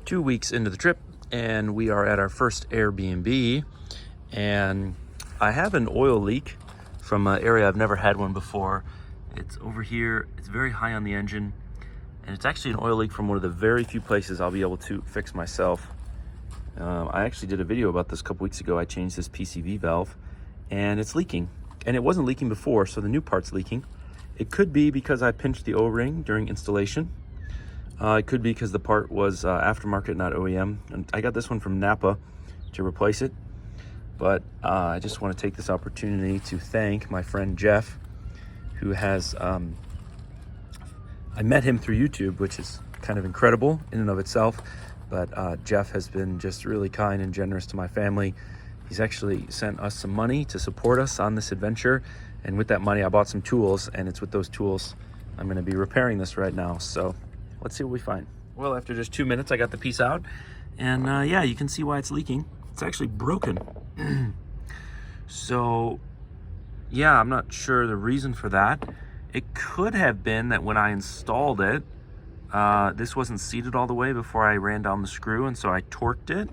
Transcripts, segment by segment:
2 weeks into the trip, and we are at our first Airbnb, and I have an oil leak from an area I've never had one before. It's over here. It's very high on the engine, and it's actually an oil leak from one of the very few places I'll be able to fix myself. I actually did a video about this a couple weeks ago. I changed this PCV valve and it's leaking, and it wasn't leaking before, so the new part's leaking. It could be because I pinched the O-ring during installation. It could be because the part was aftermarket, not OEM, and I got this one from Napa to replace it. But I just want to take this opportunity to thank my friend Jeff, who has I met him through YouTube, which is kind of incredible in and of itself. But Jeff has been just really kind and generous to my family. He's actually sent us some money to support us on this adventure. And with that money, I bought some tools, and it's with those tools I'm going to be repairing this right now. So let's see what we find. Well, after just 2 minutes, I got the piece out. And yeah, you can see why it's leaking. It's actually broken. So yeah, I'm not sure the reason for that. It could have been that when I installed it, this wasn't seated all the way before I ran down the screw, and so I torqued it.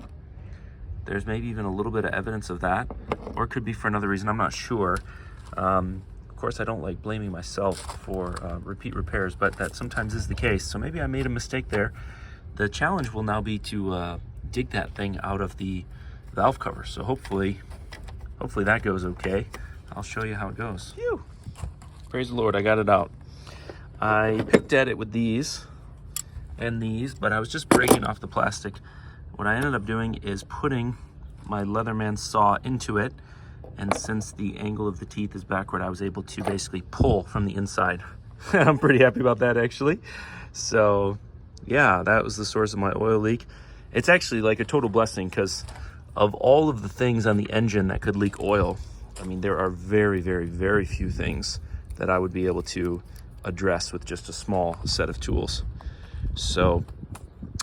There's maybe even a little bit of evidence of that, or it could be for another reason. I'm not sure. Of course, I don't like blaming myself for repeat repairs, but that sometimes is the case. So maybe I made a mistake there. The challenge will now be to dig that thing out of the valve cover. So hopefully that goes okay. I'll show you how it goes. Phew. Praise the Lord, I got it out. I picked at it with these and these, but I was just breaking off the plastic. What I ended up doing is putting my Leatherman saw into it, and since the angle of the teeth is backward, I was able to basically pull from the inside. I'm pretty happy about that, actually. So yeah, that was the source of my oil leak. It's actually like a total blessing, because of all of the things on the engine that could leak oil, I mean, there are very, very, very few things that I would be able to address with just a small set of tools. So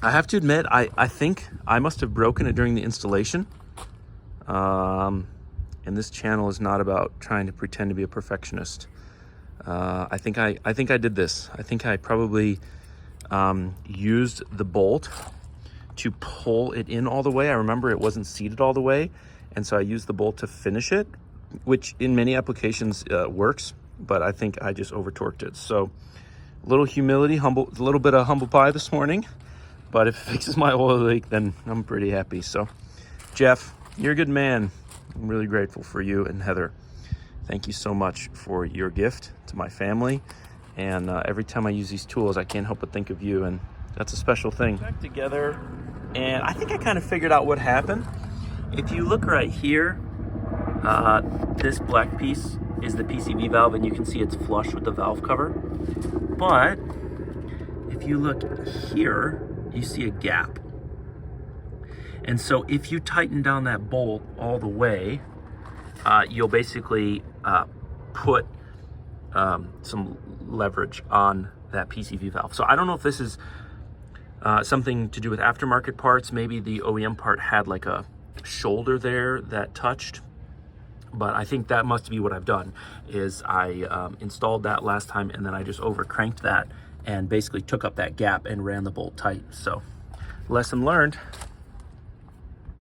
I have to admit, I think I must have broken it during the installation. And this channel is not about trying to pretend to be a perfectionist. I think I did this. I think I probably used the bolt to pull it in all the way. I remember it wasn't seated all the way, and so I used the bolt to finish it, which in many applications works, but I think I just over torqued it. So a little humility, a little bit of humble pie this morning, but if it fixes my oil leak, then I'm pretty happy. So Jeff, you're a good man. I'm really grateful for you and Heather. Thank you so much for your gift to my family. And every time I use these tools, I can't help but think of you, and that's a special thing. Back together, and I think I kind of figured out what happened. If you look right here, this black piece is the PCV valve, and you can see it's flush with the valve cover. But if you look here, you see a gap. And so if you tighten down that bolt all the way, you'll basically put some leverage on that PCV valve. So I don't know if this is something to do with aftermarket parts. Maybe the OEM part had like a shoulder there that touched, but I think that must be what I've done, is I installed that last time, and then I just over cranked that and basically took up that gap and ran the bolt tight. So lesson learned.